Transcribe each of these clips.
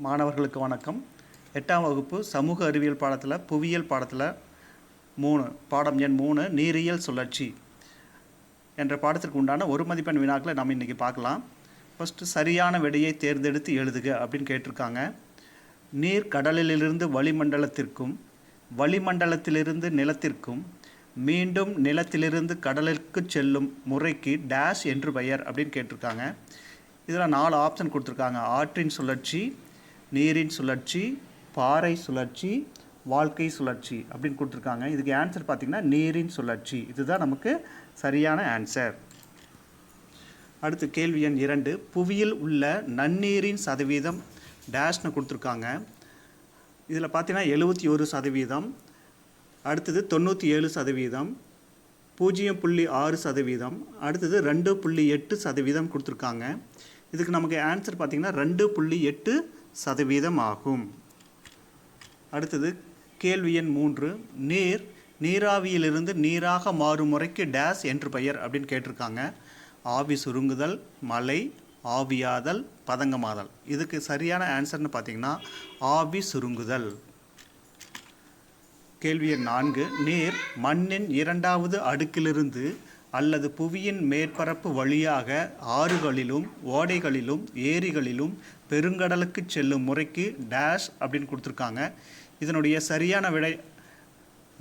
மாணவர்களுக்கு வணக்கம். 8ஆம் வகுப்பு சமூக அறிவியல் பாடத்தில் புவியியல் பாடத்தில் 3 பாடம் எண் 3 நீரியல் சுழற்சி என்ற பாடத்திற்கு உண்டான ஒரு மதிப்பெண் வினாக்களை நம்ம இன்றைக்கி பார்க்கலாம். ஃபஸ்ட்டு சரியான விடையை தேர்ந்தெடுத்து எழுதுக அப்படின்னு கேட்டிருக்காங்க. நீர் கடலிலிருந்து வளிமண்டலத்திற்கும் வளிமண்டலத்திலிருந்து நிலத்திற்கும் மீண்டும் நிலத்திலிருந்து கடலுக்கு செல்லும் முறைக்கு டேஷ் என்று பெயர் அப்படின்னு கேட்டிருக்காங்க. இதில் 4 ஆப்ஷன் கொடுத்துருக்காங்க. ஆற்றின் சுழற்சி, நீரின் சுழற்சி, பாறை சுழற்சி, வாழ்க்கை சுழற்சி அப்படின்னு கொடுத்துருக்காங்க. இதுக்கு ஆன்சர் பார்த்திங்கன்னா நீரின் சுழற்சி. இதுதான் நமக்கு சரியான ஆன்சர். அடுத்து கேள்வி எண் 2. புவியில் உள்ள நன்னீரின் சதவீதம் டேஷ்னு கொடுத்துருக்காங்க. இதில் பார்த்தீங்கன்னா 71%, அடுத்தது 97%, 0.6%, அடுத்தது 2.8% கொடுத்துருக்காங்க. இதுக்கு நமக்கு ஆன்சர் பார்த்திங்கன்னா 2.8% ஆகும். அடுத்தது கேள்வி எண் 3. நீராவியிலிருந்து நீராக மாறும் முறைக்கு டேஷ் என்று பெயர் அப்படின்னு கேட்டிருக்காங்க. ஆவி சுருங்குதல், மழை, ஆவியாதல், பதங்கமாதல். இதுக்கு சரியான ஆன்சர்னு பார்த்திங்கன்னா ஆவி சுருங்குதல். கேள்வி எண் 4. நீர் மண்ணின் 2வது அடுக்கிலிருந்து அல்லது புவியின் மேற்பரப்பு வழியாக ஆறுகளிலும் ஓடைகளிலும் ஏரிகளிலும் பெருங்கடலுக்கு செல்லும் முறைக்கு டேஷ் அப்படின்னு கொடுத்துருக்காங்க. இதனுடைய சரியான விடை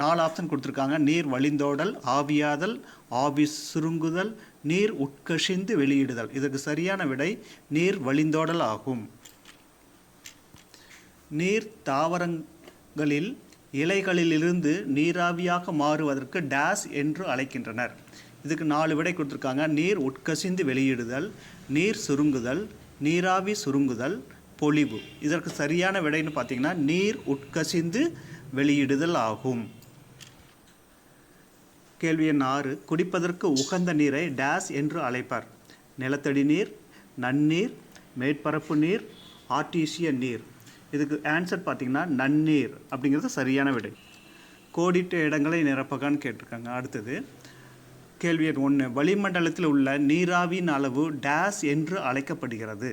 4 ஆப்ஷன் கொடுத்துருக்காங்க. நீர் வழிந்தோடல், ஆவியாதல், ஆவி சுருங்குதல், நீர் உட்கசிந்து வெளியிடுதல். இதற்கு சரியான விடை நீர் வழிந்தோடல் ஆகும். நீர் தாவரங்களில் இலைகளிலிருந்து நீராவியாக மாறுவதற்கு டேஷ் என்று அழைக்கின்றனர். இதுக்கு 4 விடை கொடுத்துருக்காங்க. நீர் உட்கசிந்து வெளியிடுதல், நீர் சுருங்குதல், நீராவி சுருங்குதல், பொழிவு. இதற்கு சரியான விடைன்னு பார்த்தீங்கன்னா நீர் உட்கசிந்து வெளியிடுதல் ஆகும். கேள்வி எண் 6. குடிப்பதற்கு உகந்த நீரை டேஷ் என்று அழைப்பர். நிலத்தடி நீர், நன்னீர், மேற்பரப்பு நீர், ஆர்டீசியன் நீர். இதுக்கு ஆன்சர் பார்த்திங்கன்னா நன்னீர் அப்படிங்கிறது சரியான விடை. கோடிட்ட இடங்களை நிரப்பகான்னு கேட்டிருக்காங்க. அடுத்தது கேள்வி எண் 1. வளிமண்டலத்தில் உள்ள நீராவியின் அளவு டேஷ் என்று அழைக்கப்படுகிறது.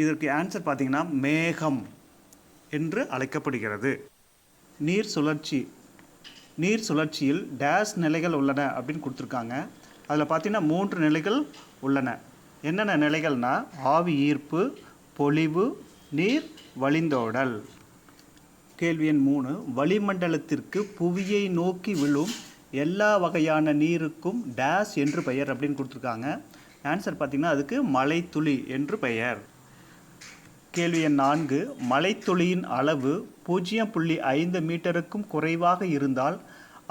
இதற்கு ஆன்சர் பார்த்திங்கன்னா மேகம் என்று அழைக்கப்படுகிறது. நீர் சுழற்சியில் டேஷ் நிலைகள் உள்ளன அப்படின்னு கொடுத்துருக்காங்க. அதில் பார்த்திங்கன்னா 3 நிலைகள் உள்ளன. என்னென்ன நிலைகள்னா ஆவி ஈர்ப்பு, பொழிவு, நீர் வழிந்தோடல். கேள்வி எண் 3. வளிமண்டலத்திற்கு புவியை நோக்கி விழும் எல்லா வகையான நீருக்கும் டேஷ் என்று பெயர் அப்படின்னு கொடுத்துருக்காங்க. ஆன்சர் பார்த்திங்கன்னா அதுக்கு மழைத்துளி என்று பெயர். கேள்வி எண் 4. மழைத்துளியின் அளவு 0.5 மீட்டருக்கும் குறைவாக இருந்தால்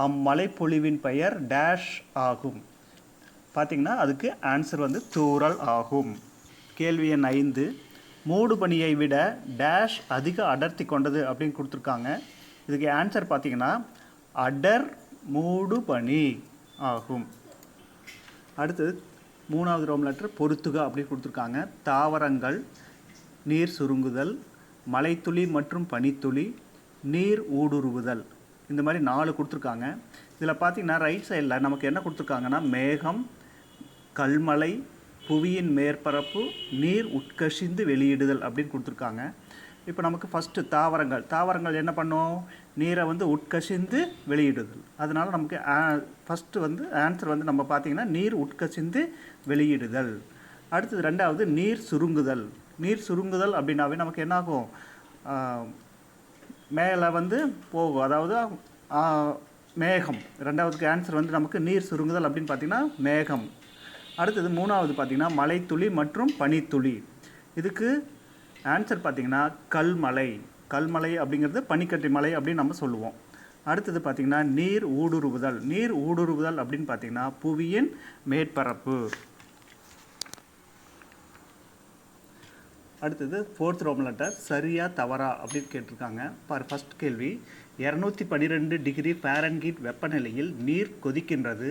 அம்மழைப்பொழிவின் பெயர் டேஷ் ஆகும். பார்த்திங்கன்னா அதுக்கு ஆன்சர் தூறல் ஆகும். கேள்வி எண் 5. மூடு பனியை விட டேஷ் அதிக அடர்த்தி கொண்டது அப்படின்னு கொடுத்துருக்காங்க. இதுக்கு ஆன்சர் பார்த்திங்கன்னா அடர் மூடு பனி ஆகும். அடுத்தது 3வது ரோம் லெட்டர் பொறுத்துக அப்படின்னு கொடுத்துருக்காங்க. தாவரங்கள், நீர் சுருங்குதல், மழைத்துளி மற்றும் பனித்துளி, நீர் ஊடுருவுதல். இந்த மாதிரி 4 கொடுத்துருக்காங்க. இதில் பார்த்திங்கன்னா ரைட் சைடில் நமக்கு என்ன கொடுத்துருக்காங்கன்னா மேகம், கல்மழை, புவியின் மேற்பரப்பு, நீர் உட்கசிந்து வெளியிடுதல் அப்படின்னு கொடுத்துருக்காங்க. இப்போ நமக்கு ஃபஸ்ட்டு தாவரங்கள் என்ன பண்ணும்? நீரை உட்கசிந்து வெளியிடுதல். அதனால் நமக்கு ஃபஸ்ட்டு ஆன்சர் நம்ம பார்த்திங்கன்னா நீர் உட்கசிந்து வெளியிடுதல். அடுத்தது 2வது நீர் சுருங்குதல். நீர் சுருங்குதல் அப்படின்னாவே நமக்கு என்னாகும்? மேலே போகும், அதாவது மேகம். 2வதுக்கு ஆன்சர் நமக்கு நீர் சுருங்குதல் அப்படின்னு பார்த்திங்கன்னா மேகம். அடுத்தது 3வது பார்த்திங்கன்னா மழைத்துளி மற்றும் பனித்துளி. இதுக்கு ஆன்சர் பார்த்திங்கன்னா கல்மழை அப்படிங்கிறது பனிக்கட்டி மலை அப்படின்னு நம்ம சொல்லுவோம். அடுத்தது பார்த்திங்கன்னா நீர் ஊடுருவுதல் அப்படின்னு பார்த்திங்கன்னா புவியின் மேற்பரப்பு. அடுத்தது 4th ரோம் லெட்டர் சரியா தவறா அப்படின்னு கேட்டிருக்காங்க. ஃபர்ஸ்ட் கேள்வி. 212 டிகிரி ஃபாரன்ஹீட் வெப்பநிலையில் நீர் கொதிக்கின்றது.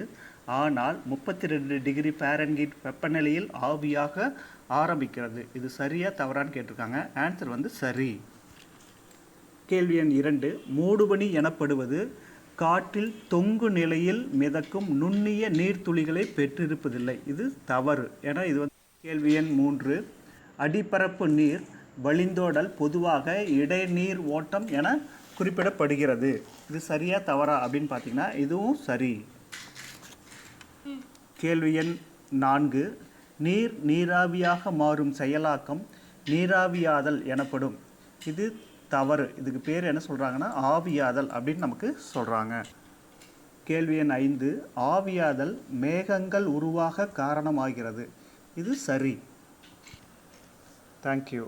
ஆனால் 32 டிகிரி ஃபாரன்ஹீட் வெப்பநிலையில் ஆவியாக ஆரம்பிக்கிறது. இது சரியா தவறான்னு கேட்டிருக்காங்க. ஆன்சர் சரி. கேள்வி எண் 2. மூடுபனி எனப்படுவது காற்றில் தொங்கு நிலையில் மிதக்கும் நுண்ணிய நீர்த்துளிகளை பெற்றிருப்பதில்லை. இது தவறு. ஏன்னா இது கேள்வி எண் 3. அடிப்பரப்பு நீர் வழிந்தோடல் பொதுவாக இடைநீர் ஓட்டம் என குறிப்பிடப்படுகிறது. இது சரியா தவறா அப்படின்னு பார்த்தீங்கன்னா இதுவும் சரி. கேள்வி எண் 4. நீர் நீராவியாக மாறும் செயலாக்கம் நீராவியாதல் எனப்படும். இது தவறு. இதுக்கு பேர் என்ன சொல்கிறாங்கன்னா ஆவியாதல் அப்படின்னு நமக்கு சொல்கிறாங்க. கேள்வி எண் 5. ஆவியாதல் மேகங்கள் உருவாக காரணமாகிறது. இது சரி. தேங்க்யூ.